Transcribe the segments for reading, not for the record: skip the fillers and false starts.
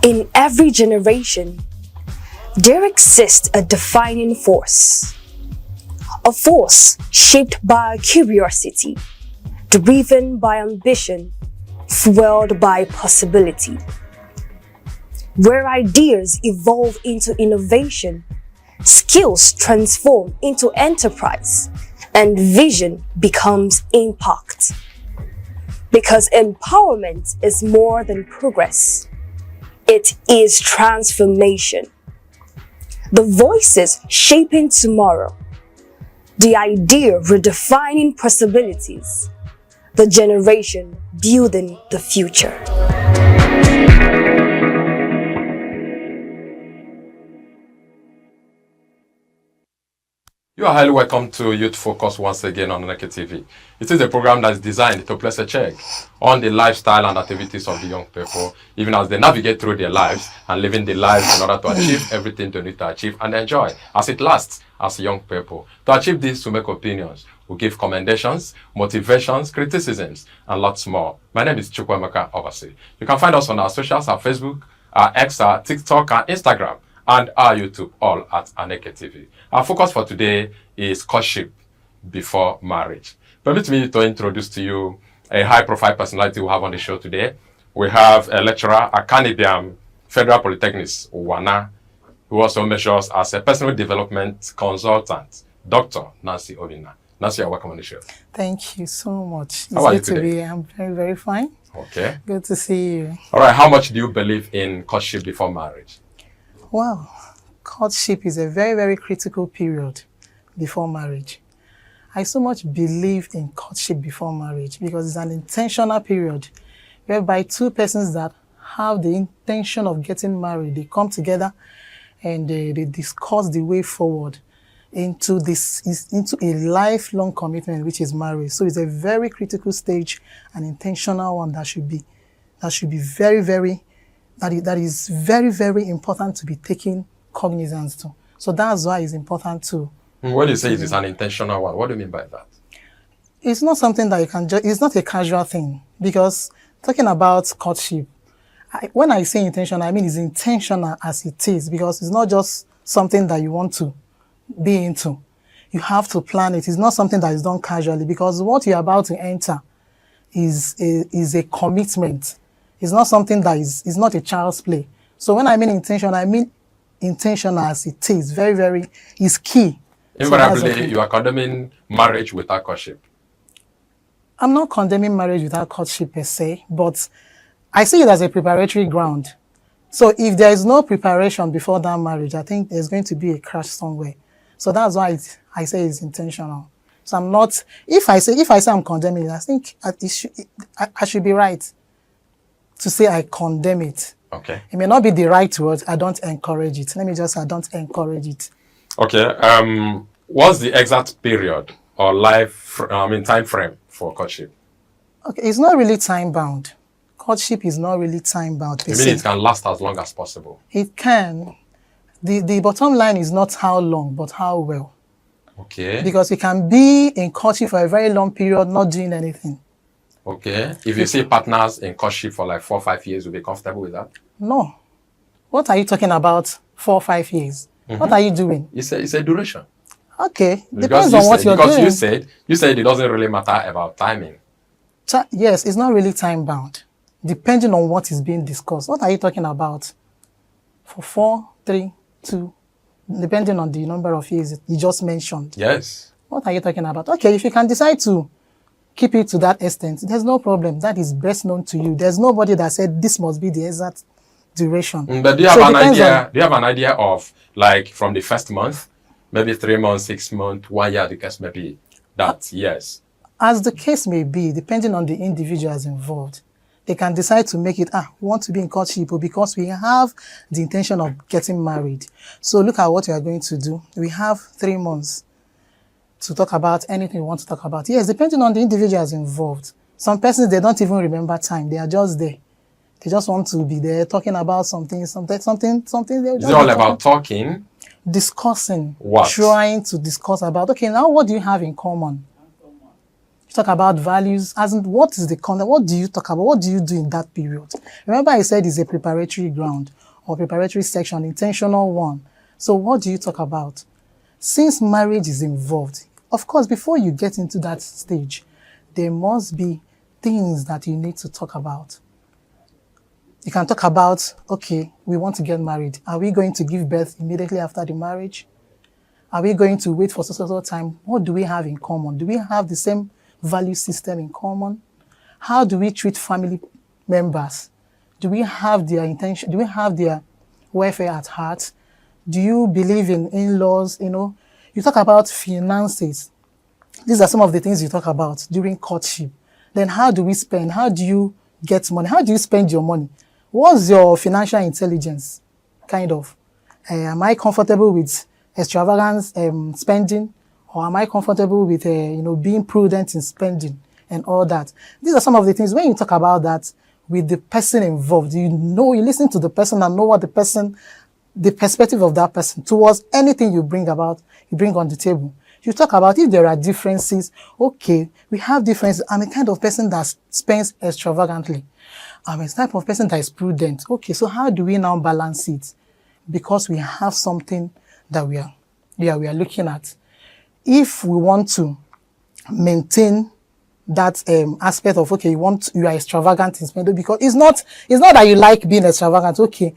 In every generation, there exists a defining force. A force shaped by curiosity, driven by ambition, fueled by possibility. Where ideas evolve into innovation, skills transform into enterprise, and vision becomes impact. Because empowerment is more than progress. It is transformation. The voices shaping tomorrow. The idea redefining possibilities. The generation building the future. You are highly welcome to Youth Focus once again on Aneke TV. It is a program that is designed to place a check on the lifestyle and activities of the young people, even as they navigate through their lives and living the lives in order to achieve everything they need to achieve and enjoy as it lasts as young people. To achieve this, we make opinions, we give commendations, motivations, criticisms, and lots more. My name is Chukwemeka Obasi. You can find us on our socials, our Facebook, our X, our TikTok, our Instagram, and our YouTube, all at Aneke TV. Our focus for today is courtship before marriage. Permit me to introduce to you a high-profile personality we have on the show today. We have a lecturer at Caribbean Federal Polytechnics, Wana, who also measures as a personal development consultant, Dr. Nancy Obina. Nancy, you're welcome on the show. Thank you so much. It's How are you good today? to be here. I'm very, very fine. Okay. Good to see you. All right. How much do you believe in courtship before marriage? Wow. Courtship is a very, very critical period before marriage. I so much believe in courtship before marriage because it's an intentional period whereby two persons that have the intention of getting married, they come together and they discuss the way forward into a lifelong commitment, which is marriage. So it's a very critical stage, an intentional one that should be very, very, that is very, very important to be taken cognizance to. So that's why it's important to. When you say it is an intentional one, what do you mean by that? It's not something that you can just, it's not a casual thing, because talking about courtship, when I say intentional, I mean it's intentional as it is, because it's not just something that you want to be into. You have to plan it. It's not something that is done casually, because what you're about to enter is a commitment. It's not something that is not a child's play. So when I mean intentional as it is, very, very, is key. Invariably, So you are condemning marriage without courtship. I'm not condemning marriage without courtship per se, but I see it as a preparatory ground. So if there is no preparation before that marriage, I think there's going to be a crash somewhere. So that's why I say it's intentional. So I'm not, if I say I'm condemning it, I think I should be right to say I condemn it. Okay. It may not be the right word. I don't encourage it. Let me just say I don't encourage it. Okay. What's the exact period or time frame for courtship? Okay, it's not really time bound. Courtship is not really time bound. You mean it can last as long as possible? It can. The bottom line is not how long, but how well. Okay. Because you can be in courtship for a very long period, not doing anything. Okay. If you see partners in courtship for like 4 or 5 years, you'll be comfortable with that? No. What are you talking about? 4 or 5 years? What are you doing? It's a duration. Okay. Depends on what you're doing. Because you said it doesn't really matter about timing. Yes, it's not really time bound. Depending on what is being discussed. What are you talking about? For 4, 3, 2, depending on the number of years you just mentioned. Yes. What are you talking about? Okay, if you can decide to keep it to that extent, there's no problem. That is best known to you. There's nobody that said this must be the exact duration. But do you have an idea? Do you have an idea of, like, from the first month, maybe 3 months, 6 months, 1 year, the case may be that? Yes. As the case may be, depending on the individuals involved, they can decide to make it, we want to be in courtship because we have the intention of getting married. So look at what we are going to do. We have 3 months to talk about anything we want to talk about. Yes, depending on the individuals involved. Some persons, they don't even remember time. They are just there. They just want to be there talking about something. Is it all about talking? Discussing. What? Trying to discuss about, okay, now what do you have in common? You talk about values, as in what is the content, what do you talk about, what do you do in that period? Remember I said it's a preparatory ground or preparatory section, intentional one. So what do you talk about? Since marriage is involved, of course, before you get into that stage, there must be things that you need to talk about. You can talk about, okay, we want to get married. Are we going to give birth immediately after the marriage? Are we going to wait for so time? What do we have in common? Do we have the same value system in common? How do we treat family members? Do we have their intention? Do we have their welfare at heart? Do you believe in in-laws? You know, you talk about finances. These are some of the things you talk about during courtship. Then how do we spend? How do you get money? How do you spend your money? What's your financial intelligence? Kind of. Am I comfortable with extravagant spending? Or am I comfortable with, being prudent in spending and all that? These are some of the things, when you talk about that with the person involved, you listen to the person and know what the perspective of that person towards anything you bring on the table. You talk about if there are differences. Okay, we have differences. I'm a kind of person that spends extravagantly. I'm a type of person that is prudent. Okay, so how do we now balance it? Because we have something that we are looking at. If we want to maintain that aspect of, okay, you are extravagant in spending, because it's not that you like being extravagant. Okay,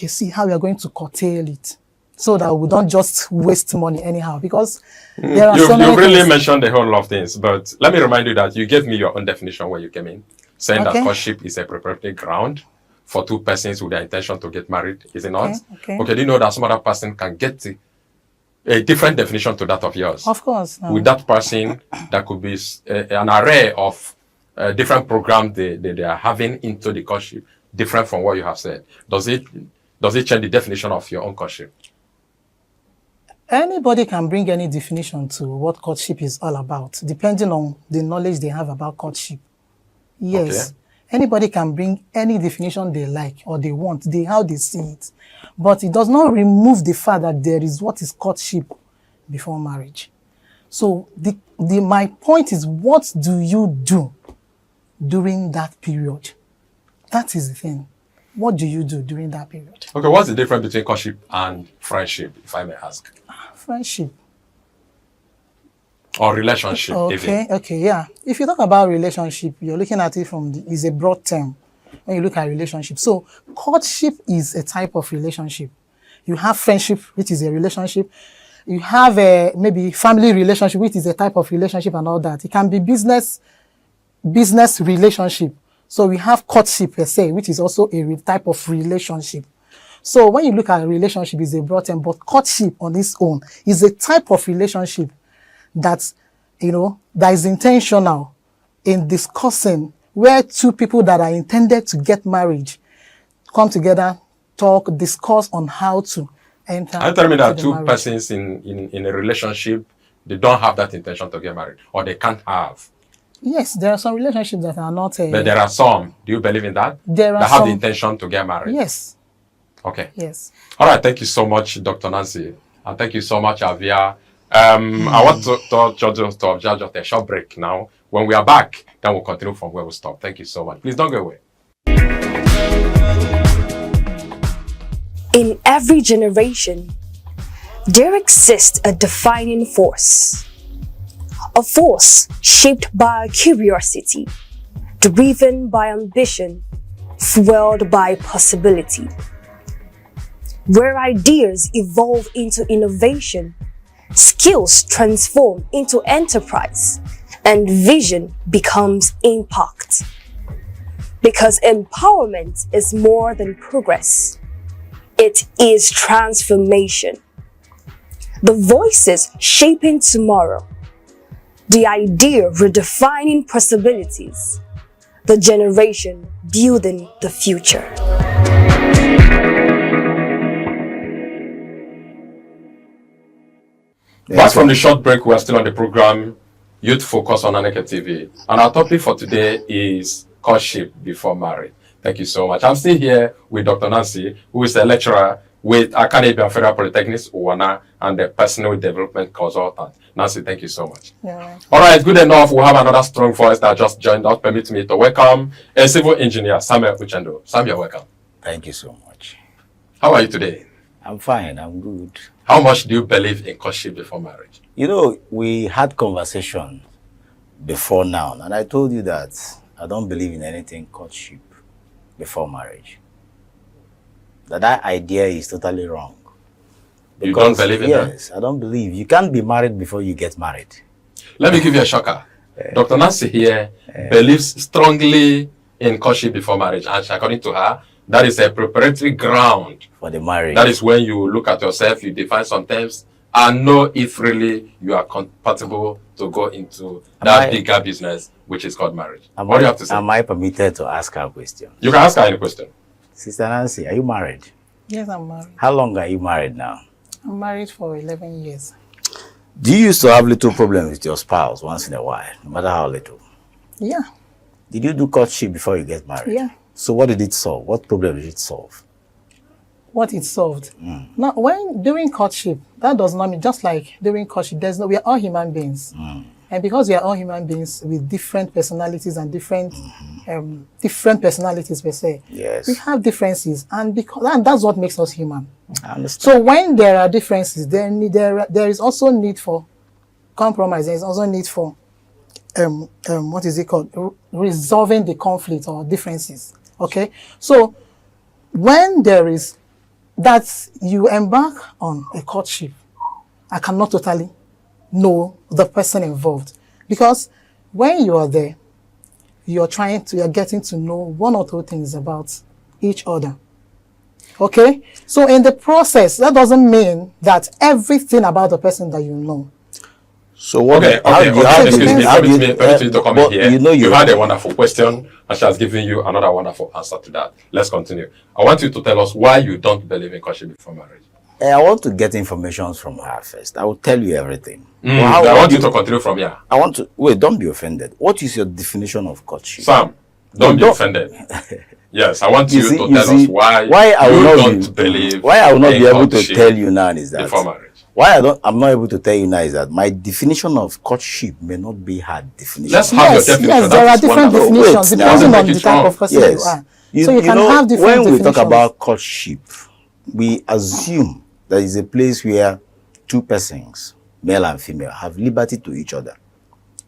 see how we are going to curtail it so that we don't just waste money anyhow, because there are so many you really things. mentioned a whole lot of things, but let me remind you that you gave me your own definition when you came in, saying that courtship is a preparatory ground for two persons with their intention to get married, is it not? Okay. Do you know that some other person can get a different definition to that of yours? Of course. With that person, there could be an array of different programs they are having into the courtship, different from what you have said. Does it change the definition of your own courtship? Anybody can bring any definition to what courtship is all about, depending on the knowledge they have about courtship. Yes. Okay. Anybody can bring any definition they like or they want, how they see it. But it does not remove the fact that there is what is courtship before marriage. So my point is, what do you do during that period? That is the thing. What do you do during that period? Okay, what's the difference between courtship and friendship, if I may ask? Friendship. Or relationship. Okay, yeah. If you talk about relationship, you're looking at it is a broad term when you look at relationship. So courtship is a type of relationship. You have friendship, which is a relationship. You have maybe family relationship, which is a type of relationship and all that. It can be business relationship. So we have courtship per se, which is also a type of relationship. So when you look at a relationship, it's a broad term, but courtship on its own is a type of relationship that is intentional in discussing, where two people that are intended to get married come together, talk, discuss on how to enter. Are you telling me that two persons in a relationship, they don't have that intention to get married, or they can't have? Yes, there are some relationships that are not. But there are some. Do you believe in that? There are that have the intention to get married. Yes. Okay. Yes. All right. Thank you so much, Dr. Nancy, and thank you so much, Avia. I want to observe just a short break now. When we are back, then we'll continue from where we stopped. Thank you so much. Please don't go away. In every generation, there exists a defining force. A force shaped by curiosity, driven by ambition, fueled by possibility. Where ideas evolve into innovation, skills transform into enterprise, and vision becomes impact. Because empowerment is more than progress. It is transformation. The voices shaping tomorrow. The idea redefining possibilities. The generation building the future. Back from the short break, we're still on the program Youth Focus on Aneke TV. And our topic for today is courtship before marriage. Thank you so much. I'm still here with Dr. Nancy, who is a lecturer with Aneke Federal Polytechnic, Uwana, and a personal development consultant. Nancy, thank you so much. Yeah. All right, good enough. We have another strong voice that just joined us. Permit me to welcome a civil engineer, Samuel Uchendo. Samuel, welcome. Thank you so much. How are you today? I'm fine. I'm good. How much do you believe in courtship before marriage? You know, we had conversation before now, and I told you that I don't believe in anything courtship before marriage. That idea is totally wrong. You don't believe in that? Yes, I don't believe. You can't be married before you get married. Let me give you a shocker. Dr. Nancy here believes strongly in courtship before marriage, and according to her, that is a preparatory ground For the marriage. That is when you look at yourself, you define some terms, and know if really you are compatible to go into that bigger business, which is called marriage. What do you have to say? Am I permitted to ask her a question? You can ask her any question. Sister Nancy, are you married? Yes, I'm married. How long are you married now? I'm married for 11 years. Do you used to have little problems with your spouse once in a while, no matter how little? Yeah. Did you do courtship before you get married? Yeah. So what did it solve? What problem did it solve? What it solved. Now, when during courtship, that does not mean just like during courtship. We are all human beings, and because we are all human beings with different personalities and different personalities per se, Yes. we have differences, and that's what makes us human. I understand. So when there are differences, there is also need for compromise. There is also need for what is it called? Resolving the conflict or differences. Okay, so when there is that you embark on a courtship, I cannot totally know the person involved, because when you are there, you're getting to know one or two things about each other. Okay, so in the process, that doesn't mean that everything about the person that you know. So what? Excuse me. Permit me to come in here. You know, you had a wonderful question, and she has given you another wonderful answer to that. Let's continue. I want you to tell us why you don't believe in courtship before marriage. I want to get information from her first. I will tell you everything. I want you to continue from here. I want to wait. Don't be offended. What is your definition of courtship? Sam, don't be offended. Yes, I want you to tell us why I will you not don't believe. Why I will not in be able to courtship tell you now is that before marriage. I'm not able to tell you now is that my definition of courtship may not be her definition. Let's have your definition. Yes, there are different definitions depending on the type of person you are. So you can have different when we definitions. talk about courtship, we assume that is a place where two persons, male and female, have liberty to each other,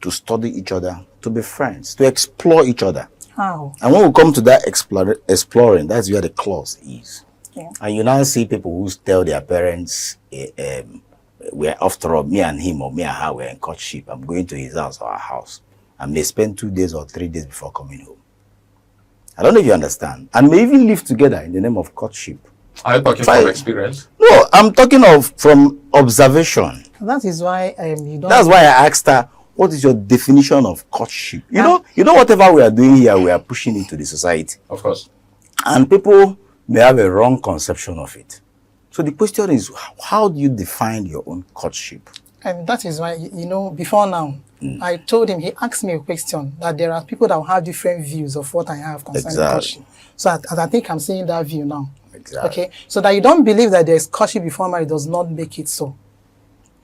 to study each other, to be friends, to explore each other. How? And when we come to that exploring, that's where the clause is. Yeah. And you now see people who tell their parents, we're after all, me and him or me and her were in courtship. I'm going to his house or our house. And they spend 2 days or 3 days before coming home. I don't know if you understand. And may even live together in the name of courtship. Are you talking from experience? No, I'm talking of from observation. That is why you don't. That's why I asked her, what is your definition of courtship? You know, whatever we are doing here, we are pushing into the society. Of course. And people may have a wrong conception of it. So the question is, how do you define your own courtship? And that is why, before now, I told him, he asked me a question, that there are people that will have different views of what I have concerning courtship. So I think I'm seeing that view now. Exactly. Okay, so that you don't believe that there's courtship before marriage does not make it so.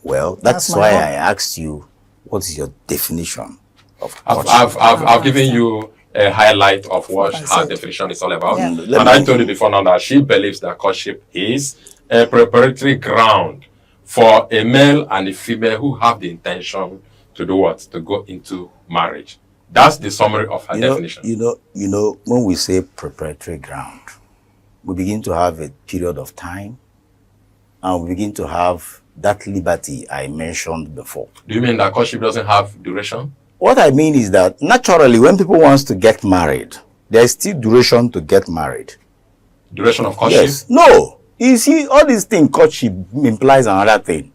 Well, that's why I asked you, what is your definition of courtship? I've given you a highlight of what her definition is all about. Yeah. And I told you before now that she believes that courtship is a preparatory ground for a male and a female who have the intention to do what? To go into marriage. That's the summary of her definition. You know, when we say preparatory ground, we begin to have a period of time, and we begin to have that liberty I mentioned before. Do you mean that courtship doesn't have duration? What I mean is that naturally, when people want to get married, there is still duration to get married. Duration of courtship? Yes. No. You see, all these things, courtship implies another thing.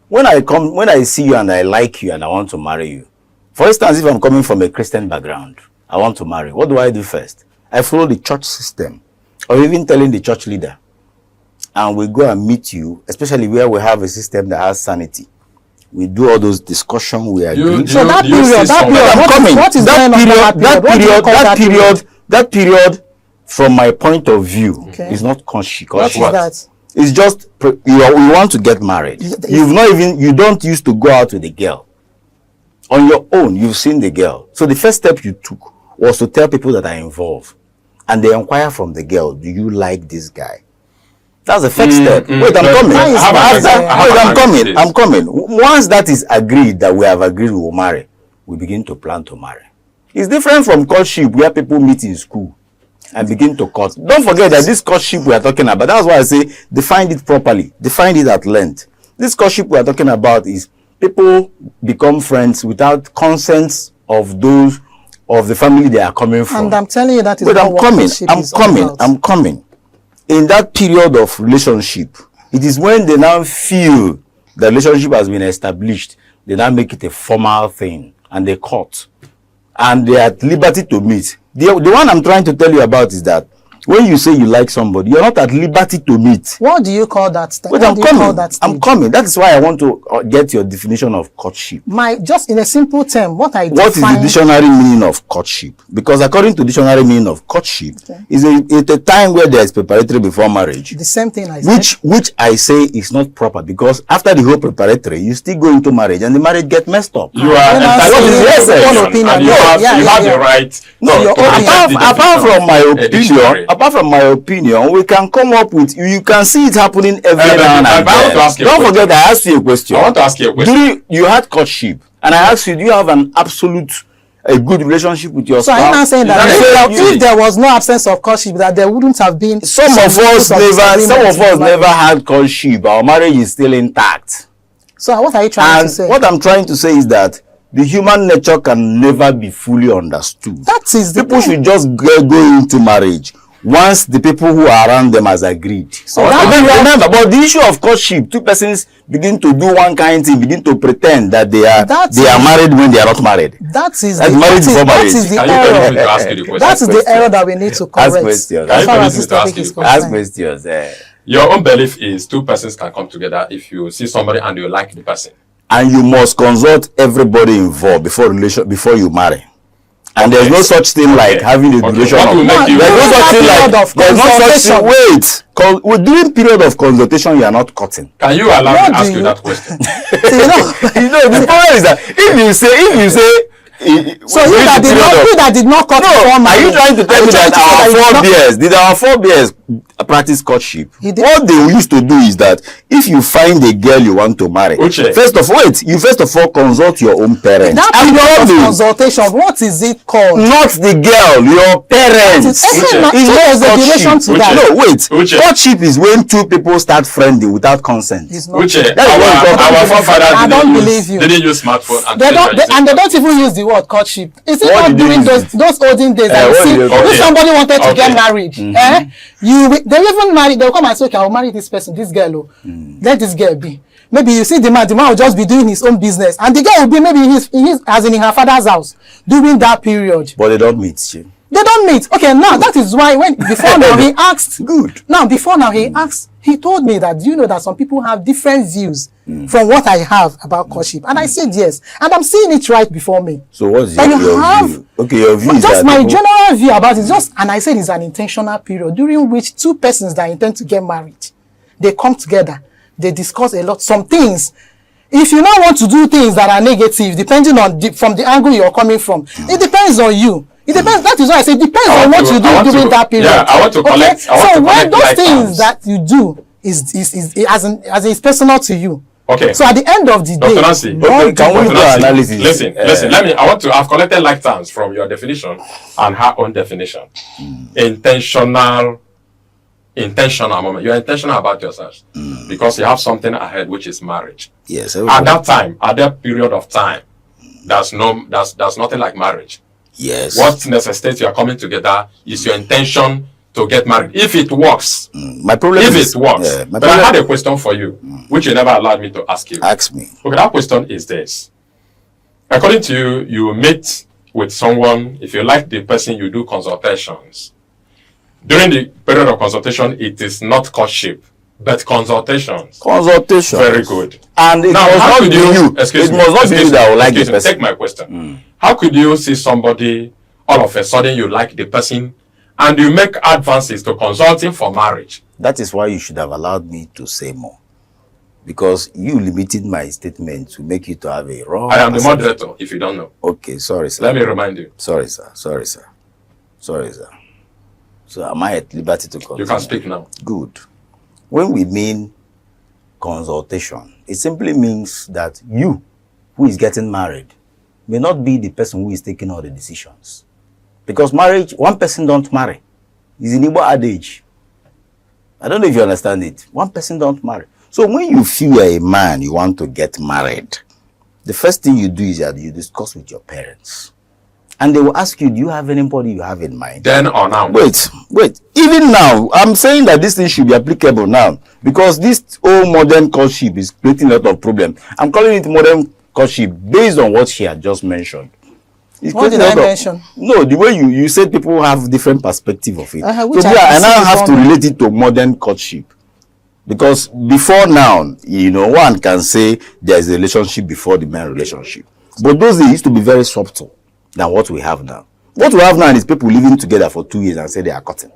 When I see you and I like you and I want to marry you, for instance, if I'm coming from a Christian background, I want to marry, what do I do first? I follow the church system, or even telling the church leader. And we go and meet you, especially where we have a system that has sanity. We do all those discussions, we agree. So that period, from my point of view, is not courtship. What is that? It's just you want to get married. You don't used to go out with the girl. On your own, you've seen the girl. So the first step you took was to tell people that are involved. And they inquire from the girl, do you like this guy? That's the first step. Wait, I'm coming. Once that is agreed, that we have agreed we will marry, we begin to plan to marry. It's different from courtship where people meet in school and begin to court. Don't forget that this courtship we are talking about, that's why I say define it properly, define it at length. This courtship we are talking about is people become friends without consent of those of the family they are coming from. And I'm telling you that is but not I'm what courtship is all about. I'm coming. In that period of relationship, it is when they now feel the relationship has been established, they now make it a formal thing and they court. And they are at liberty to meet. The one I'm trying to tell you about is that when you say you like somebody, you're not at liberty to meet. What do you call that? Wait, I'm coming. That is why I want to get your definition of courtship. Just in a simple term, what is the dictionary meaning of courtship? Because according to dictionary meaning of courtship, is a time where there is preparatory before marriage. The same thing I said. Which I say is not proper, because after the whole preparatory, you still go into marriage and the marriage get messed up. You are entitled to you have the right. No, apart from my opinion, we can come up with, you can see it happening every now and then. Don't forget, I asked you a question. I want to ask you a question. You had courtship, and I asked you, do you have an a good relationship with your spouse? So I'm not saying that if there was no absence of courtship, that there wouldn't have been. Some of us never had courtship. Our marriage is still intact. So what are you trying to say? What I'm trying to say is that the human nature can never be fully understood. That is the people should just go into marriage once the people who are around them has agreed. So remember, but the issue of courtship, two persons begin to do one kind of thing, begin to pretend that they are married when they are not married. That is the error. That is the error that we need to correct. Ask questions. As far as this topic is concerned. Ask questions. Your own belief is two persons can come together if you see somebody and you like the person. And you must consult everybody involved before you marry. And there's no such thing like having a duration during period of consultation, you are not cutting. Can you allow me to ask you that question? The problem is that if you say so you that did not cut before marriage. Are you trying to tell me that our forebears practice courtship? What they used to do is that if you find a girl you want to marry, first of all consult your own parents. That period of consultation, what is it called? Not the girl, your parents. No, wait. Courtship is when two people start friendly without consent. Our forefathers I don't believe you. They didn't use smartphone and they don't even use the word courtship. Is it not during those olden days that if somebody wanted to get married, they even marry, they'll come and say, okay, I'll marry this person, this girl, let this girl be. Maybe you see the man will just be doing his own business, and the girl will be maybe in her father's house during that period. But they don't meet. They don't meet. Okay, now that is why he asked. Good. He told me that, you know, that some people have different views from what I have about courtship. And I said yes. And I'm seeing it right before me. So what's your view? Okay, your view is just my general view about it. And I said it's an intentional period during which two persons that intend to get married, they come together, they discuss some things. If you now want to do things that are negative, depending on from the angle you're coming from, it depends on you. It depends. That is why I say it depends on what you do during that period. Yeah, I want to collect. So when those things that you do is personal to you. Okay. So at the end of the day, Dr. Nancy, can we do analysis? Listen. I've collected like terms from your definition and her own definition. Intentional moment. You're intentional about yourself because you have something ahead, which is marriage. Yes. At that period of time, there's nothing like marriage. Yes. What necessitates you are coming together is your intention to get married. If it works, but I had a question for you, which you never allowed me to ask you. Ask me. Okay, that question is this. According to you, you meet with someone. If you like the person, you do consultations. During the period of consultation, it is not courtship, but consultations. Consultation. Very good. And it must not be you. It must not be you that will like the person. Take my question. How could you see somebody, all of a sudden you like the person, and you make advances to consulting for marriage? That is why you should have allowed me to say more. Because you limited my statement to make you to have a wrong... I am the moderator, if you don't know. Okay, sorry, sir. Let me remind you. Sorry, sir. Sorry, sir. Sorry, sir. So am I at liberty to continue? You can speak now. Good. When we mean consultation, it simply means that you, who is getting married, may not be the person who is taking all the decisions. Because marriage, one person don't marry. It's an Igbo adage. I don't know if you understand it. One person don't marry. So when you feel you're a man, you want to get married, the first thing you do is that you discuss with your parents. And they will ask you, do you have anybody you have in mind? Then or now? Wait. Even now, I'm saying that this thing should be applicable now. Because this old modern courtship is creating a lot of problems. I'm calling it modern courtship based on what she had just mentioned. What did I mention? No, the way you said people have different perspective of it. Which so I now have to relate it to modern courtship. Because before now, you know, one can say there's a relationship before the marriage relationship. But those days used to be very subtle than what we have now. What we have now is people living together for 2 years and say they are cutting.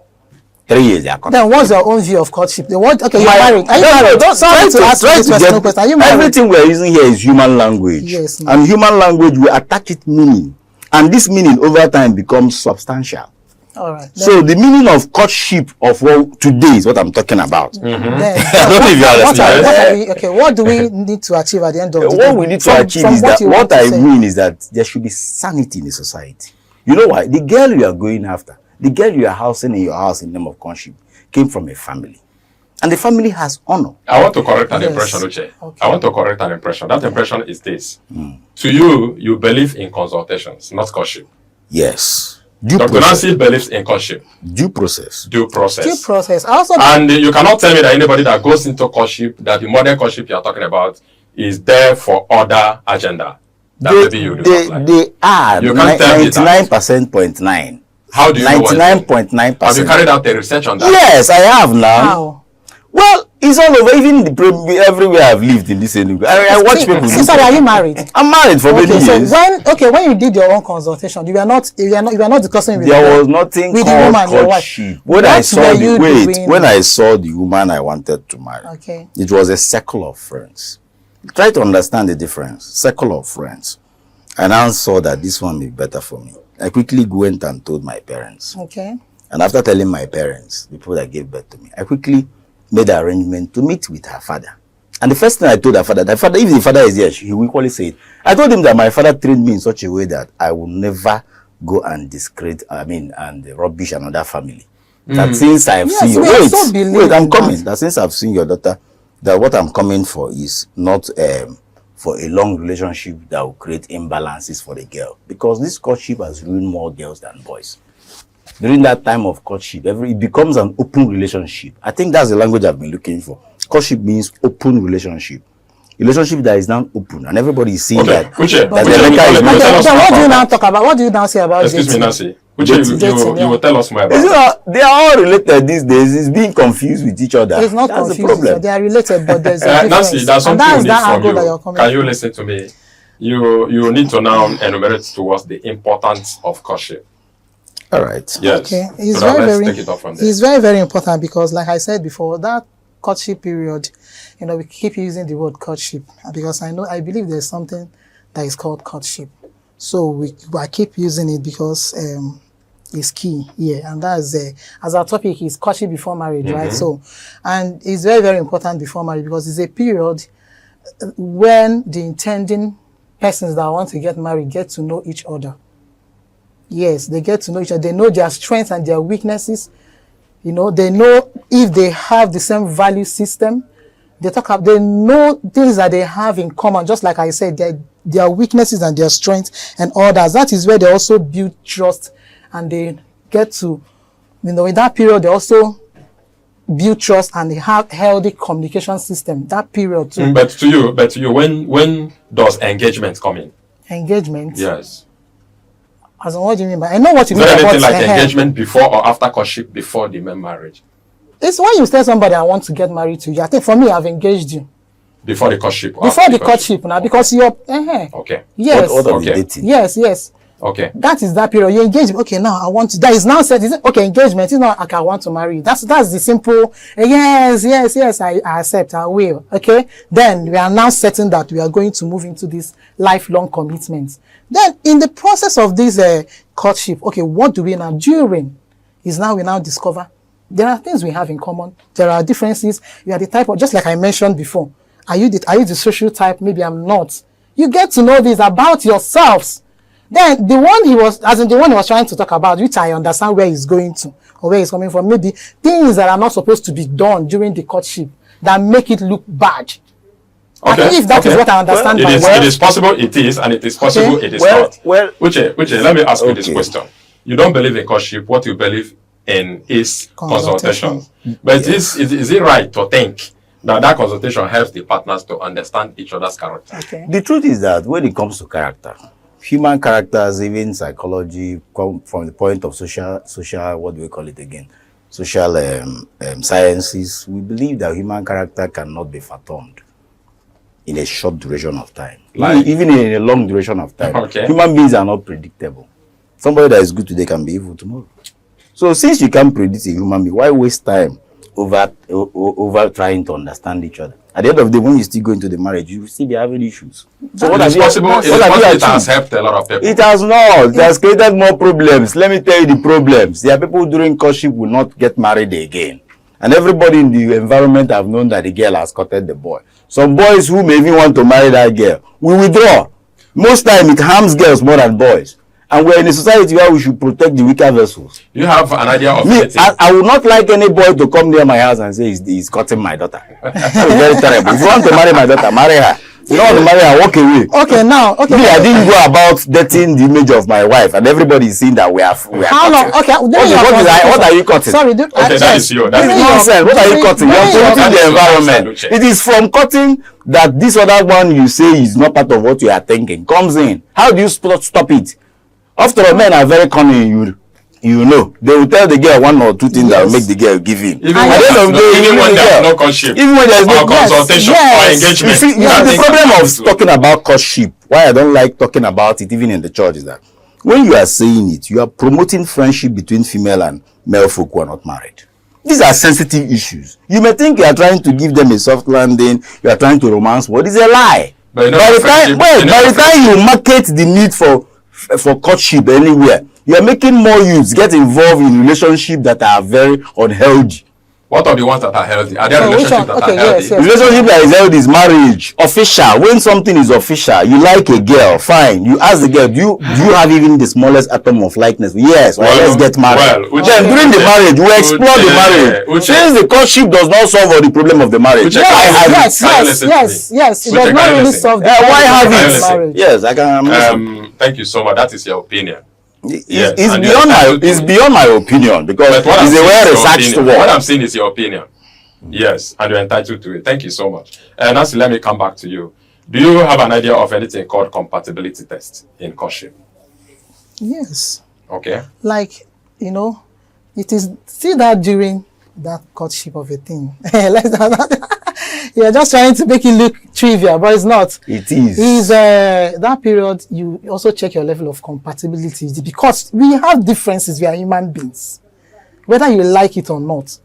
3 years they are cutting. Then what's your own view of courtship? Okay, you're married. Are you married? Sorry to ask this question. Are you married? Everything we're using here is human language. Yes. And human language, we attach it meaning. And this meaning over time becomes substantial. All right. So the meaning of courtship of what today is what I'm talking about. Then, I don't know if you understand. what do we need to achieve at the end of the day? What we need to achieve is that what I mean is that there should be sanity in the society. You know why? The girl you are going after, the girl you are housing in your house in the name of courtship, came from a family. And the family has honor. I want to correct an impression, Uche. Okay. I want to correct an impression. That impression is this. To you, you believe in consultations, not courtship. Yes. Due Dr. process. Nancy believes in courtship. Due process. Due process. Due process. Also, And you cannot tell me that anybody that goes into courtship, that the modern courtship you are talking about, is there for other agenda. That maybe you do not like. They are You can't tell me that. 99.9. How do you know? 99.9%. Have you carried out the research on that? Yes, I have now. how? Well, it's all over. Even everywhere I've lived in this area. I watch people. Sister, are you married? I'm married for many years. So when you did your own consultation, you were not discussing with There was nothing with the called woman, your wife. courtship. When I saw the woman I wanted to marry, Okay. it was a circle of friends. Try to understand the difference. Circle of friends. And I saw that this one will be better for me. I quickly went and told my parents. Okay. And after telling my parents, the people that gave birth to me, I quickly made an arrangement to meet with her father. And the first thing I told her father, if the father is here, he will equally say it. I told him that my father trained me in such a way that I will never go and and rubbish another family. That since I've seen you, wait, I'm coming. That since I've seen your daughter, that what I'm coming for is not for a long relationship that will create imbalances for the girl. Because this courtship has ruined more girls than boys. During that time of courtship, it becomes an open relationship. I think that's the language I've been looking for. Courtship means open relationship. Relationship that is now open, and everybody is seeing that. What do you now talk about? What do you now say about Excuse dating? me, Nancy. You will tell us more about it. They are all related these days. It's being confused with each other. It's not that's confused. the problem. They are related, but there's a difference. Nancy, that's and something that's we need from that angle that you. you're coming Can you listen to me? You need to now enumerate towards the importance of courtship. All right. Yes. Okay. It's So now very, let's take it off from there. it's very, very important because, like I said before, that courtship period, we keep using the word courtship because I believe there's something that is called courtship. So I keep using it because it's key here, and that's as our topic is courtship before marriage, right? So, and it's very, very important before marriage because it's a period when the intending persons that want to get married get to know each other. Yes, they get to know each other. They know their strengths and their weaknesses. They know if they have the same value system. They know things that they have in common. Just like I said, their weaknesses and their strengths and others. That is where they also build trust, and they get to, in that period, they also build trust and they have healthy communication system. That period too. But to you, when does engagement come in? Engagement. Yes. As in, what do you mean by? I know what you mean. Is there anything like engagement before or after courtship before the marriage? It's when you tell somebody I want to get married to you. I think for me, I've engaged you. Before the courtship. Before the courtship now, because you're. Okay. Yes. What are we dating? Yes. Okay. That is that period. You engage. Okay, now I want to. That is now said. Okay, engagement. It's not. Okay, I want to marry you. That's the simple. Yes. I accept. I will. Okay. Then we are now certain that we are going to move into this lifelong commitment. Then in the process of this courtship, okay, what do we now during? Is now we now discover there are things we have in common. There are differences. You are the type of, just like I mentioned before. Are you the social type? Maybe I'm not. You get to know this about yourselves. Then the one he was trying to talk about, which I understand where he's going to or where he's coming from, maybe things that are not supposed to be done during the courtship that make it look bad. Okay. If that is what I understand by well. It is possible it is, and it is possible it is not. Uche, let me ask you this question. You don't believe in courtship. What you believe in is consultation. But is it right to think that consultation helps the partners to understand each other's character? Okay. The truth is that when it comes to character, human characters, even psychology, come from the point of social, what do we call it again? Social sciences. We believe that human character cannot be fathomed in a short duration of time, even in a long duration of time. Okay. Human beings are not predictable. Somebody that is good today can be evil tomorrow. So since you can't predict a human being, why waste time over trying to understand each other? At the end of the day, when you still go into the marriage, you will still be having issues. So what It's possible it has helped a lot of people. It has not. It has created more problems. Let me tell you the problems. There are people who during courtship will not get married again. And everybody in the environment have known that the girl has courted the boy. Some boys who may even want to marry that girl will withdraw. Most time it harms girls more than boys. And we're in a society where we should protect the weaker vessels. You have an idea of it. I would not like any boy to come near my house and say he's courting my daughter. That's very terrible. If you want to marry my daughter, marry her. You don't want to marry her, walk away. Okay, now, okay. Me, I didn't go about dating the image of my wife, and everybody is seeing that we are How long? cutting. Okay, What are you cutting? Sorry, okay, that is you. That is nonsense. What are you cutting? You are polluting the environment. It is from cutting that this other one you say is not part of what you are thinking comes in. How do you stop it? After all, men are very cunning. You know, they will tell the girl one or two things that will make the girl give in. Even when there's no courtship, even when there's no consultation or engagement. You see, the problem of talking about courtship, why I don't like talking about it even in the church, is that when you are saying it, you are promoting friendship between female and male folk who are not married. These are sensitive issues. You may think you are trying to give them a soft landing, you are trying to romance, but it's a lie. By the time you market the need for courtship anywhere, you are making more youths get involved in relationships that are very unhealthy. What are the ones that are healthy? Are there relationships that are healthy? Yes. Relationship that is healthy is marriage. Official. When something is official, you like a girl, fine. You ask the girl, do you have even the smallest atom of likeness? Yes. Well, let's get married. Then during the marriage, we explore the marriage. Since the courtship does not solve all the problem of the marriage, yes. It does not really solve the why have it? Marriage. Yes, I can. Thank you so much. That is your opinion. It's beyond my opinion because it's a well-researched word. What I'm saying is your opinion. Yes, and you're entitled to it. Thank you so much. Nancy, let me come back to you. Do you have an idea of anything called compatibility test in courtship? Yes. Okay. Like, it is still that during that courtship of a thing. You're just trying to make it look trivial, but it's not. It is. Is that period you also check your level of compatibility because we have differences. We are human beings, whether you like it or not.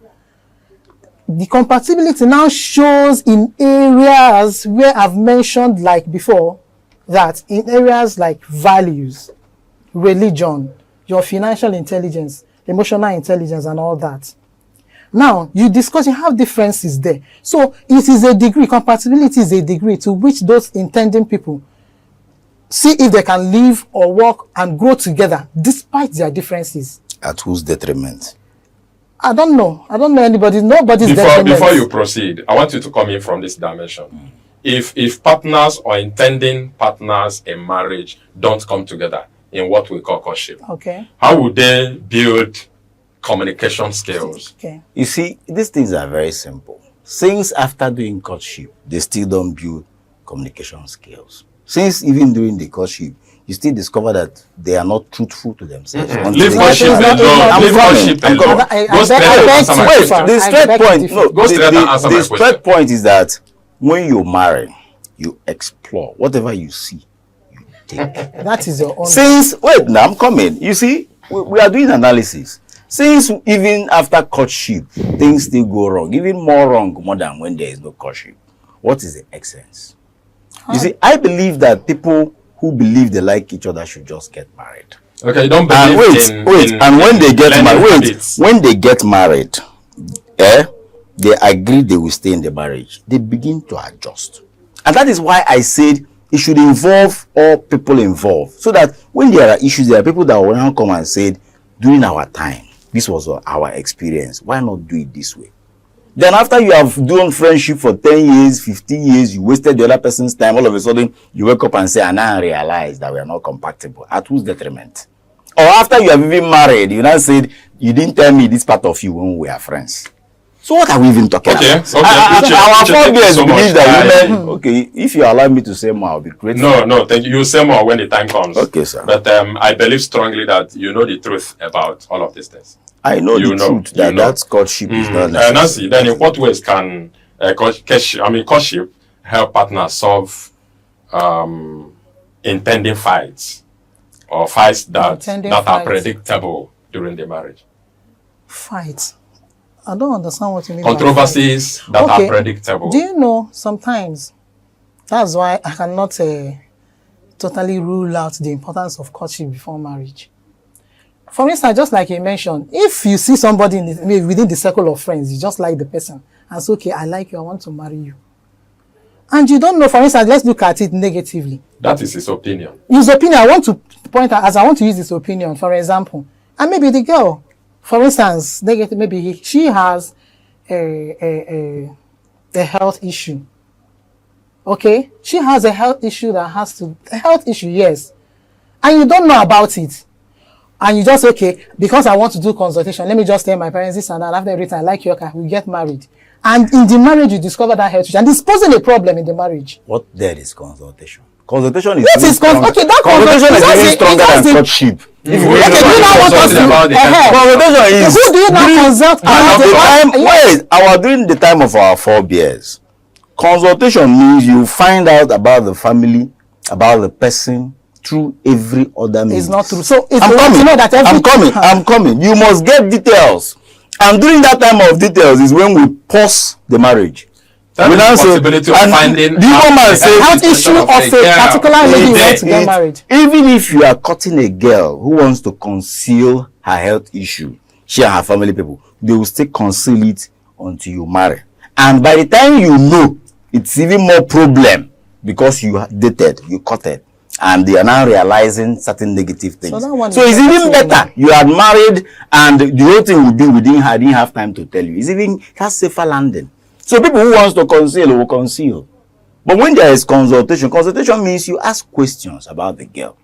The compatibility now shows in areas where I've mentioned, like before, that in areas like values, religion, your financial intelligence, emotional intelligence, and all that. Now, you have differences there. So, it is a degree, compatibility is a degree to which those intending people see if they can live or work and grow together despite their differences. At whose detriment? I don't know anybody. Nobody's detriment. Before you proceed, I want you to come in from this dimension. If partners or intending partners in marriage don't come together in what we call courtship, okay, how would they build communication skills? Okay. You see, these things are very simple. Since after doing courtship, they still don't build communication skills. Since even during the courtship, you still discover that they are not truthful to themselves. Leave courtship alone. Leave courtship alone. The straight point is that when you marry, you explore whatever you see. take? That is your own. Since, wait, now I'm coming. You see, we are doing analysis. Since even after courtship, things still go wrong, even more than when there is no courtship. What is the essence? You see, I believe that people who believe they like each other should just get married. Okay, you don't believe and when they get married, when they get married, they agree they will stay in the marriage. They begin to adjust. And that is why I said it should involve all people involved. So that when there are issues, there are people that will now come and say, during our time, this was our experience. Why not do it this way? Then after you have done friendship for 10 years, 15 years, you wasted the other person's time, all of a sudden, you wake up and say, and now I realize that we are not compatible. At whose detriment? Or after you have even married, you now said, you didn't tell me this part of you when we are friends. So what are we even talking about? Our forebears believe that women, okay, if you allow me to say more, I'll be grateful. No, thank you. You'll say more when the time comes. Okay, sir. But I believe strongly that you know the truth about all of these things. I know the truth that that courtship is not necessary. Nancy, then in what ways can courtship help partners solve impending fights or fights that are predictable during the marriage? Fights. I don't understand what you mean. Controversies that are predictable. Do you know sometimes that's why I cannot totally rule out the importance of courtship before marriage. For instance, just like you mentioned, if you see somebody within the circle of friends, you just like the person and say, okay, I like you, I want to marry you. And you don't know, for instance, let's look at it negatively. That is his opinion. His opinion, I want to point out, as I want to use his opinion, for example, and maybe the girl, for instance, maybe she has a health issue. Okay? She has a health issue yes. And you don't know about it. And you just, okay, because I want to do consultation, let me just tell my parents this and that. After everything, I like you, okay, we get married. And in the marriage, you discover that health issue. And it's posing a problem in the marriage. What there is consultation? Consultation is that is consultation is even stronger than courtship. Who do you now consult about during the time of our forebears, consultation means you find out about the family, about the person through every other means. It's not true. So I'm coming. You must get details. And during that time of details is when we pause the marriage. That is the possibility of finding health issue of a particular lady who wants to get married. Even if you are cutting a girl who wants to conceal her health issue, she and her family people, they will still conceal it until you marry. And by the time you know, it's even more problem because you dated, you cut it, and they are now realizing certain negative things. So it's even better you are married and the whole thing will be within her, didn't have time to tell you. It's even has safer landing. So people who wants to conceal will conceal. But when there is consultation means you ask questions about the girl.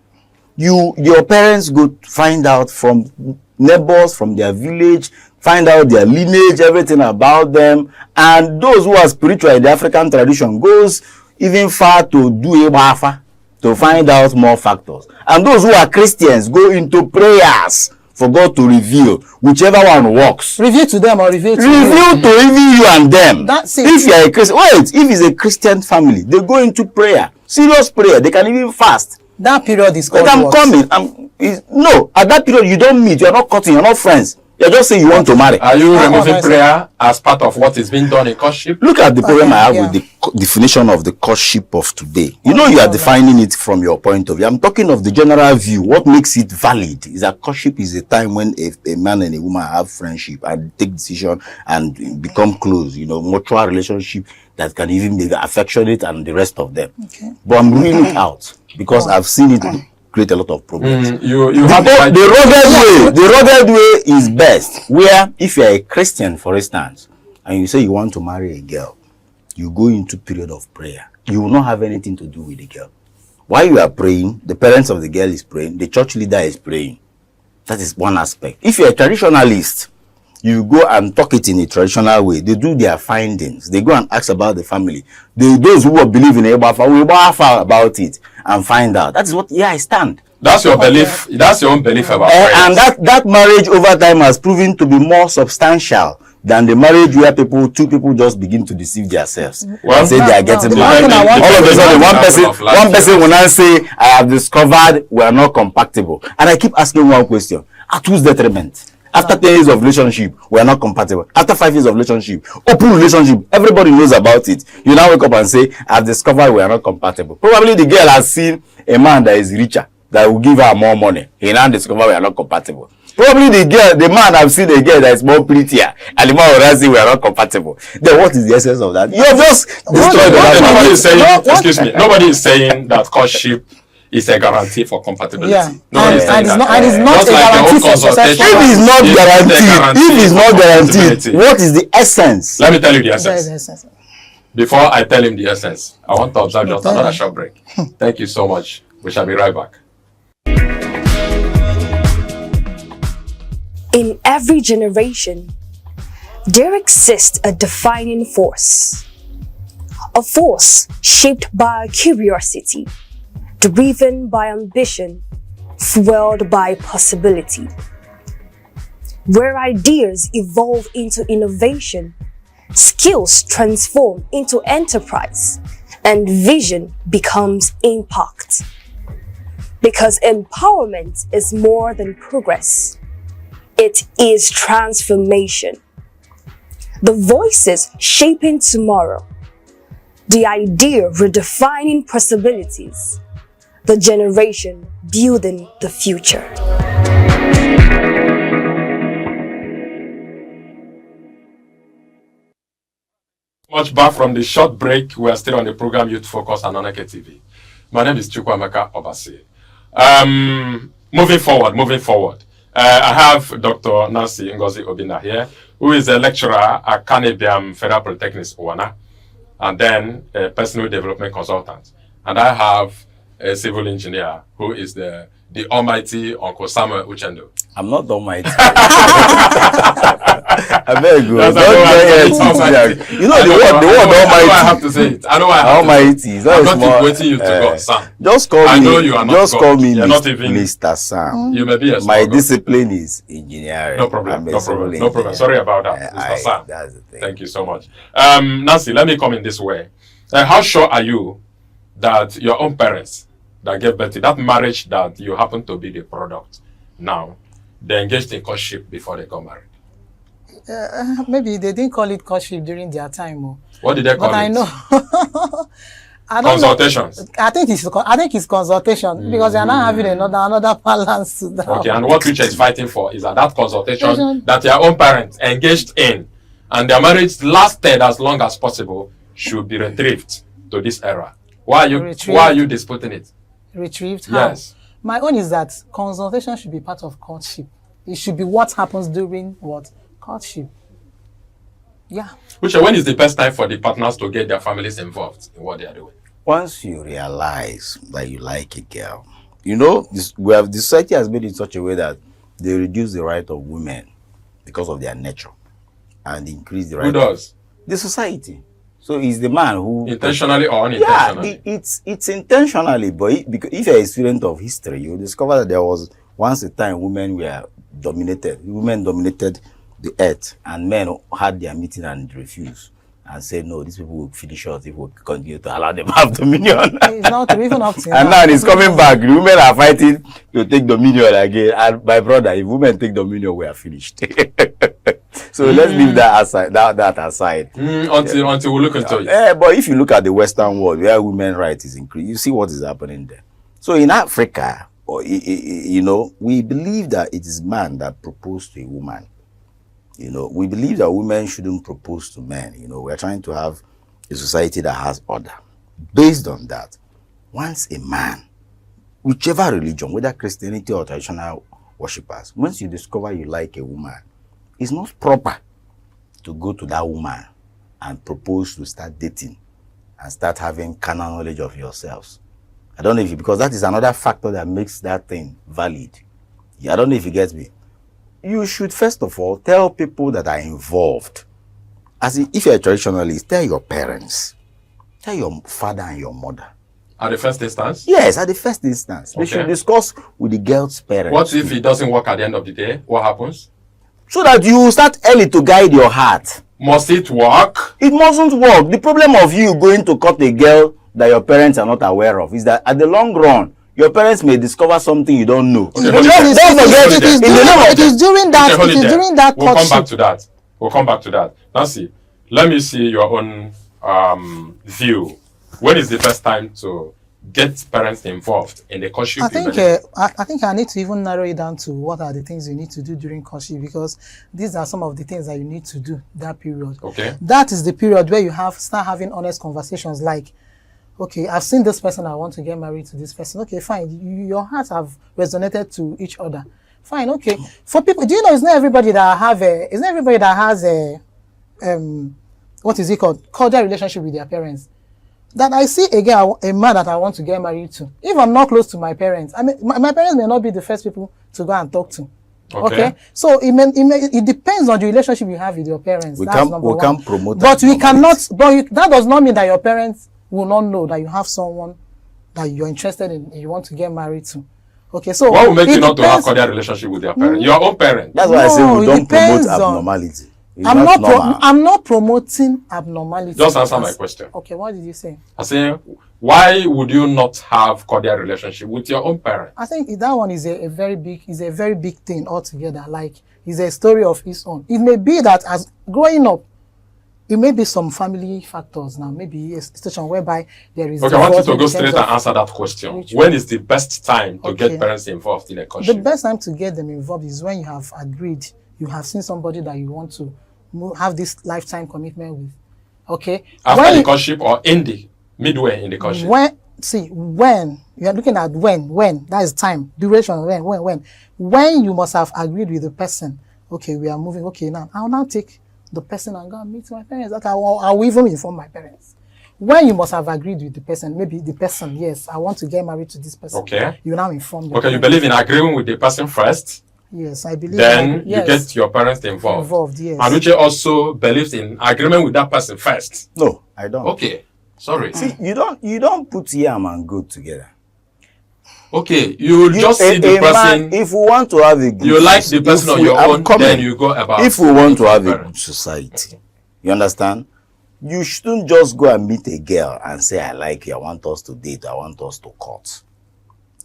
Your parents go find out from neighbors, from their village, find out their lineage, everything about them. And those who are spiritual in the African tradition goes even far to do a wafa, to find out more factors. And those who are Christians go into prayers for God to reveal whichever one works. Reveal to them or reveal to you. Reveal to even you and them. That's it. If you are a Christian, if it's a Christian family, they go into prayer. Serious prayer. They can even fast. That period is called But I'm coming. No, at that period you don't meet. You're not cutting. You're not friends. You're just saying you want to marry. Are you removing prayer as part of what is being done in courtship? Look at the problem I have with the definition of the courtship of today. You know, you are defining it from your point of view. I'm talking of the general view. What makes it valid is that courtship is a time when a man and a woman have friendship and take decision and become close. You know, mutual relationship that can even be affectionate and the rest of them. Okay. But I'm ruling it out because I've seen it create a lot of problems. The rugged way is best. Where if you're a Christian, for instance, and you say you want to marry a girl, you go into period of prayer. You will not have anything to do with the girl. While you are praying, the parents of the girl is praying, the church leader is praying. That is one aspect. If you're a traditionalist, you go and talk it in a traditional way. They do their findings. They go and ask about the family. Those who believe in Ebafa will about it and find out. That is what I stand. That's your belief. That's your own belief about marriage. And that marriage over time has proven to be more substantial than the marriage where two people just begin to deceive themselves. Well, say they are getting no, married. no, All of a sudden, one person will now say, I have discovered we are not compatible. And I keep asking one question. At whose detriment? After 10 years of relationship, we are not compatible. After 5 years of relationship, open relationship, everybody knows about it. You now wake up and say, I've discovered we are not compatible. Probably the girl has seen a man that is richer, that will give her more money. He now discovered we are not compatible. Probably the man have seen a girl that is more prettier, and the man will now say we are not compatible. Then what is the essence of that? You have just destroyed the man. Nobody is saying, excuse me, nobody is saying that courtship is a guarantee for compatibility. Yeah. Nobody is saying that. And it's not Just a like your guarantee own for success. consultation. If it's not guaranteed, what is the essence? Let me tell you the That is essence. the essence. Before I tell him the essence, I want to observe just another short break. Thank you so much. We shall be right back. In every generation, there exists a defining force. A force shaped by curiosity, driven by ambition, fueled by possibility. Where ideas evolve into innovation, skills transform into enterprise, and vision becomes impact. Because empowerment is more than progress. It is transformation. The voices shaping tomorrow. The idea redefining possibilities. The generation building the future. Much back from the short break. We are still on the program Youth Focus on Aneke TV. My name is Chukwameka Obasi. Moving forward. I have Dr. Nancy Ngozi Obinna here, who is a lecturer at Carnegie Federal Polytechnic, Owana, and then a personal development consultant. And I have a civil engineer who is the almighty Uncle Samuel Uchendo. I'm not almighty. I beg you. That's You know the word almighty. I have to say it. I know I have almighty. To say it. I'm not equating you to God, Sam. Just call I me. know you are not Just God. call me You're not even, Mr. Sam. You may be a My God. discipline is engineering. No problem. Sorry about that, Mr. Sam. That's the thing. Thank you so much. Nancy, let me come in this way. How sure are you that your own parents that gave birth to that marriage that you happen to be the product now, they engaged in courtship before they got married? Maybe they didn't call it courtship during their time. What did they call it? But I know. I don't Consultations. know. I think it's consultation because they are not having another balance to that. Okay, and what Richard is fighting for is that consultation that their own parents engaged in and their marriage lasted as long as possible should be retrieved to this era. Why are you disputing it? Retrieved? How? Yes. My own is that consultation should be part of courtship. It should be what happens during what? Courtship. Yeah. When is the best time for the partners to get their families involved in what they are doing? Once you realize that you like a girl, the society has made it in such a way that they reduce the right of women because of their nature and increase the right. Who does? The society. So it's the man who intentionally or unintentionally. Yeah, it's intentionally, but because if you're a student of history, you discover that there was once a time women were dominated. Women dominated the earth, and men had their meeting and refused and said, no, these people will finish us if we continue to allow them to have dominion. It's not even up to and now it's coming back. The women are fighting to take dominion again. And my brother, if women take dominion, we are finished. So let's leave that aside. That aside. Until we look into it. But if you look at the Western world where women's rights is increased, you see what is happening there. So in Africa, we believe that it is man that proposed to a woman. We believe that women shouldn't propose to men. We're trying to have a society that has order. Based on that, once a man, whichever religion, whether Christianity or traditional worshippers, once you discover you like a woman, it's not proper to go to that woman and propose to start dating and start having carnal knowledge of yourselves. I don't know if because that is another factor that makes that thing valid. I don't know if you get me. You should first of all tell people that are involved. As if you're a traditionalist, tell your parents. Tell your father and your mother. At the first instance? Yes, at the first instance. Okay. They should discuss with the girl's parents. What if it doesn't work at the end of the day? What happens? So that you start early to guide your heart. Must it work? It mustn't work. The problem of you going to court a girl that your parents are not aware of is that at the long run, your parents may discover something you don't know. Okay, But hold it there. It is during that We'll come back courtship. to that. We'll come back to that. Nancy, let me see your own view. When is the best time to get parents involved in the courtship? I think I need to even narrow it down to what are the things you need to do during courtship, because these are some of the things that you need to do that period. Okay. That is the period where you start having honest conversations like, okay, I've seen this person, I want to get married to this person. Okay, fine. Your hearts have resonated to each other. Fine, okay. For people, do you know it's not everybody that has a what is it called? Cordial relationship with their parents. That I see a man that I want to get married to. If I'm not close to my parents, I mean, my parents may not be the first people to go and talk to. Okay. So it depends on the relationship you have with your parents. We That's can't promote that. But we cannot. But that does not mean that your parents will not know that you have someone that you're interested in and you want to get married to. Okay. So what will make you not to have cordial relationship with your parents? Your own parents. That's why I say we don't promote abnormality. I'm not promoting abnormality. Just answer my question. Okay, what did you say? I say, why would you not have cordial relationship with your own parents? I think that one is a very big thing altogether. Like, it's a story of its own. It may be that as growing up, it may be some family factors now. Maybe a situation whereby there is. Okay, I want you to go straight and answer that question. When is the best time to get parents involved in a courtship? The best time to get them involved is when you have agreed. You have seen somebody that you want to have this lifetime commitment with. Okay. After the courtship or in the midway in the courtship? When you are looking at when that is time, duration, when you must have agreed with the person. Okay, we are moving. Okay, now I'll now take the person and go and meet my parents. Okay, I will even inform my parents. When you must have agreed with the person, maybe the person, yes, I want to get married to this person. Okay. You now inform them. Okay, you believe in agreeing with the person first? Yes, I believe. Then you get your parents involved. Yes. And Uche also believes in agreement with that person first. No, I don't. Okay, sorry. See, you don't put yam and goat together. Okay, you just see the person. If we want to have a good, you like the person on your own, then you go about. If we want to have a good society, you understand? You shouldn't just go and meet a girl and say, I like you, I want us to date, I want us to court.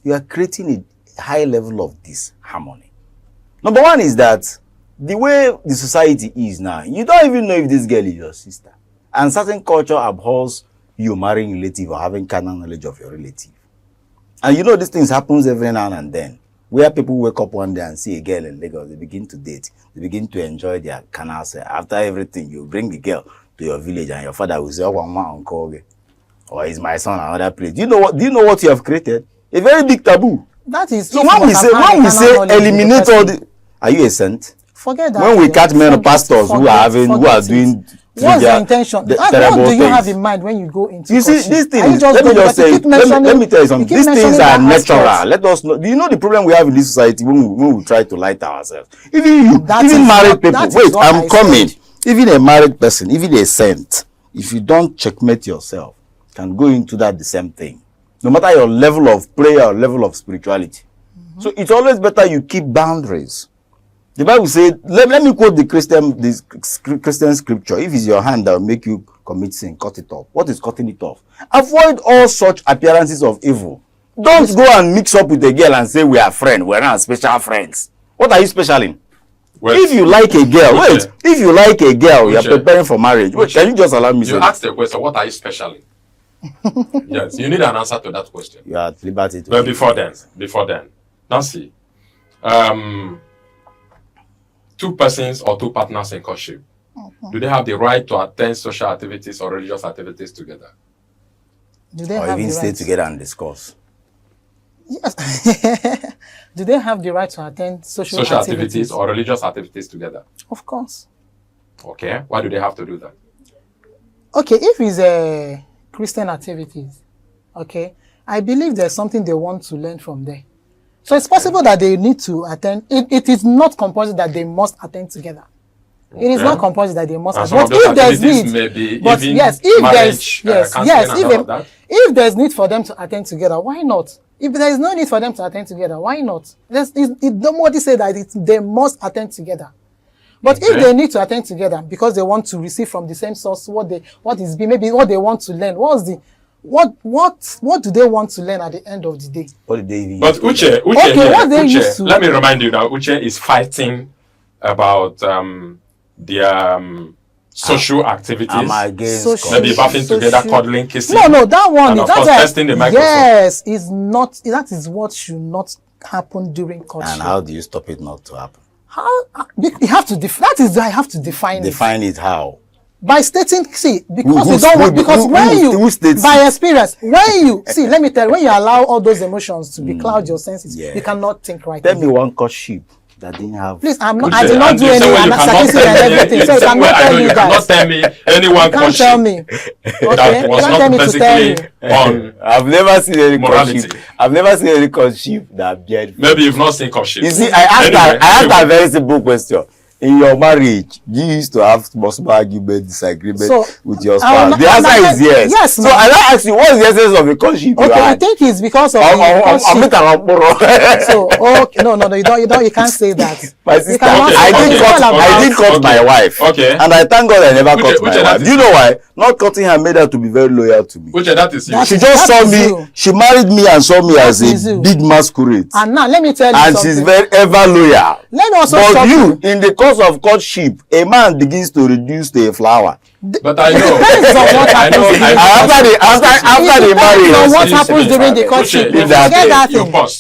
You are creating a high level of disharmony. Number one is that the way the society is now, you don't even know if this girl is your sister. And certain culture abhors you marrying a relative or having carnal knowledge of your relative. And you know these things happens every now and then, where people wake up one day and see a girl in Lagos, they begin to date, they begin to enjoy their carnal sex. After everything, you bring the girl to your village and your father will say, oh, one uncle, or is my son another place. Do you know what you have created? A very big taboo. That is so when we say eliminate all the, are you a saint? Forget that. When we catch men pastors who are doing what's the intention? What do you have in mind when you go into you see these things? Let me tell you something. These things are natural. Let us know. Do you know the problem we have in this society when we try to light ourselves? Even married people. Wait, I'm coming. Even a married person, even a saint, if you don't checkmate yourself, can go into that the same thing. No matter your level of prayer or level of spirituality. So it's always better you keep boundaries. The Bible says, let me quote the Christian scripture. If it's your hand that will make you commit sin, cut it off. What is cutting it off? Avoid all such appearances of evil. Don't go and mix up with a girl and say we are friends. We're not special friends. What are you special in? If you like a girl, you're preparing for marriage. Can you just allow me to say? You asked the question, what are you special in? Yes, you need an answer to that question. You are at liberty to. But before then, Nancy, two persons or two partners in courtship, do they have the right to attend social activities or religious activities together? Do they or have even the stay right? together and discuss? Yes. Do they have the right to attend social activities or religious activities together? Of course. Okay. Why do they have to do that? Okay, if it's a Christian activities, okay, I believe there's something they want to learn from there. So it's possible that they need to attend. It is not compulsory that they must attend together. Okay. It is not compulsory that they must attend. But if there's need, but yes, if there's need for them to attend together, why not? If there is no need for them to attend together, why not? Nobody say that they must attend together. But if they need to attend together because they want to receive from the same source maybe what they want to learn, what do they want to learn at the end of the day? What did they even But use to Uche, learn? Uche, let me remind you that Uche is fighting about their social activities. I'm against maybe bathing together, cuddling, kissing. No, that one and is of course, testing the microphone. Yes, is not. That is what should not happen during courtship. And how do you stop it not to happen? How you have to that is why I have to define it. Define it how? By stating, because you don't want, because by experience, when you see, let me tell you, when you allow all those emotions to be cloud your senses, you cannot think right. Tell me one courtship that didn't have. Please, I did not do any statistics and everything, so you cannot tell me that. You cannot tell me anyone can't tell me. That was not basically on. I've never seen any morality. courtship. I've never seen any courtship that beard. Maybe you've not seen courtship. You see, I asked a very simple question. In your marriage, you used to have small argument, disagreement with your spouse. The answer is yes. Yes. So I now ask you, what is the essence of the courtship? Okay, I think it's because of no, you can't say that. My sister, I did cut my wife. Okay. And I thank God I never cut my wife. Do you know why? Not cutting her made her to be very loyal to me. Uche, that is you. She just saw me, she married me and saw me as a big masquerade. And now, let me tell you something. And she's very ever loyal. Let me also but you, in the course of courtship, a man begins to reduce to a flower. But I know. After the marriage, what happens during the courtship?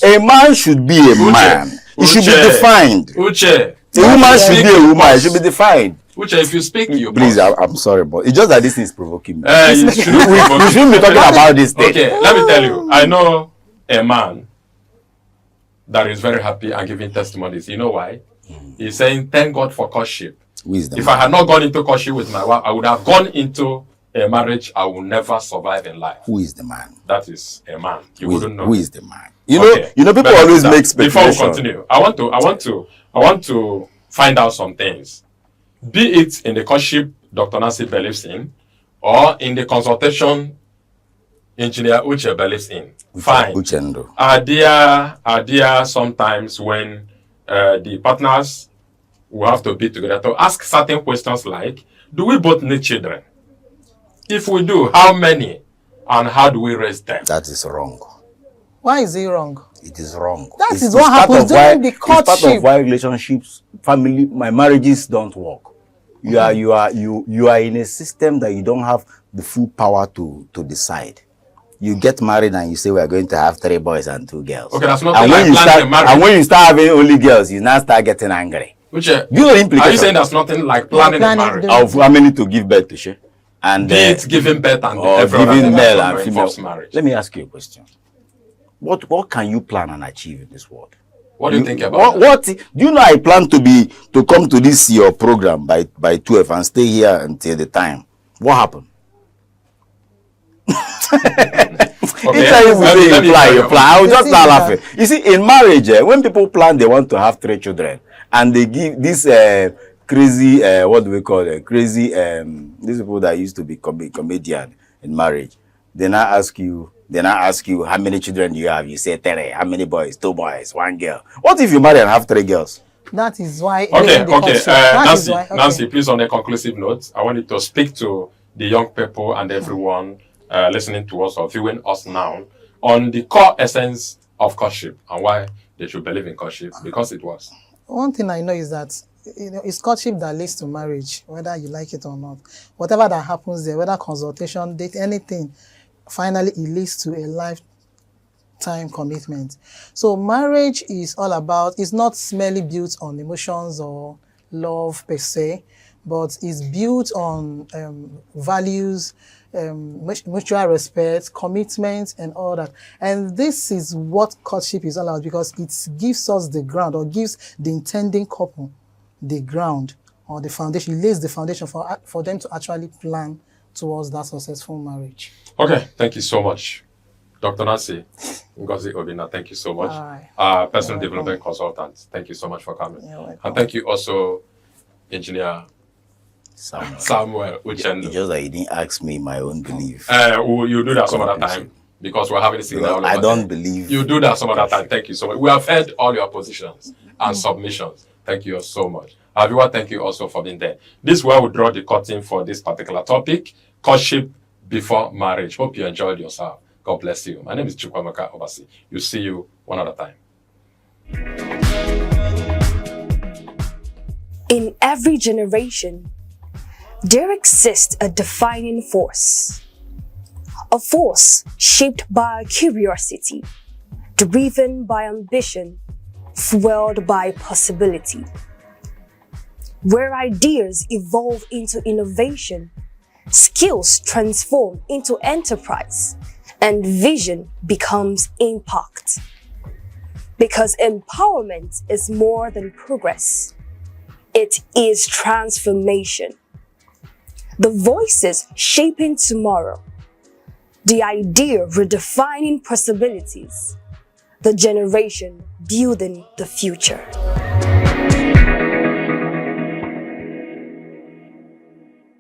A man should be a man. He should be defined. Uche. A woman should be a woman. It should be defined. Uche, if you speak, you please, I'm sorry, but it's just that this is provoking me. You shouldn't be talking about this thing. Okay, let me tell you. I know a man that is very happy and giving testimonies. You know why? He's saying, thank God for courtship. If I had not gone into courtship with my wife, I would have gone into a marriage I will never survive in life. Who is the man? That is a man. You wouldn't know. Who is the man? You know, people always make speculations. Before we continue, I want to find out some things. Be it in the courtship Dr. Nancy believes in, or in the consultation Engineer Uche believes in. Fine. Are there sometimes when the partners will have to be together to ask certain questions like, do we both need children? If we do, how many? And how do we raise them? That is wrong. Why is it wrong? It is wrong. That is what happens during the courtship. It's part of why relationships, my marriages don't work. You are in a system that you don't have the full power to decide. You get married and you say we are going to have 3 boys and 2 girls. Okay, that's not and like planning a marriage. And when you start having only girls, you now start getting angry. Which you know the implication? Are you saying that's nothing like planning a marriage? Of how many to give birth to, she? And be it giving birth and giving male and female marriage. Let me ask you a question. What can you plan and achieve in this world? What do you think about that? Do you know I plan to come to this your program by 12 and stay here until the time? What happened? Okay. You plan. I will just start laughing. You see, in marriage, when people plan they want to have 3 children, and they give this crazy, what do we call it? Crazy, these people that used to be comedian in marriage. They now ask you how many children do you have? You say 3. How many boys? 2 boys, 1 girl. What if you marry and have 3 girls? That is why. Okay. Nancy, please, on a conclusive note, I want you to speak to the young people and everyone listening to us or viewing us now on the core essence of courtship and why they should believe in courtship, because it was. One thing I know is that it's courtship that leads to marriage, whether you like it or not. Whatever that happens there, whether consultation, date, anything, finally it leads to a lifetime commitment. So marriage is all about, it's not merely built on emotions or love per se, but it's built on values, mutual respect, commitment, and all that. And this is what courtship is all about, because it gives us the ground, or gives the intending couple the ground or the foundation. It lays the foundation for them to actually plan towards that successful marriage. Okay, thank you so much. Dr. Nancy Ngozi Obinna, thank you so much. Personal development consultant, thank you so much for coming. And thank you also, Engineer Samuel Uchendu. It's just that you didn't ask me my own belief. You do that some other time, because we're having a signal. I don't believe. You do that some other time. Thank you so much. We have heard all your positions and submissions. Thank you all so much. Everyone, thank you also for being there. This is where we draw the curtain for this particular topic, courtship before marriage. Hope you enjoyed yourself. God bless you. My name is Chukwamaka Obasi. We'll see you one other time. In every generation, there exists a defining force. A force shaped by curiosity, driven by ambition, fueled by possibility. Where ideas evolve into innovation, skills transform into enterprise, and vision becomes impact. Because empowerment is more than progress. It is transformation. The voices shaping tomorrow. The idea redefining possibilities. The generation building the future.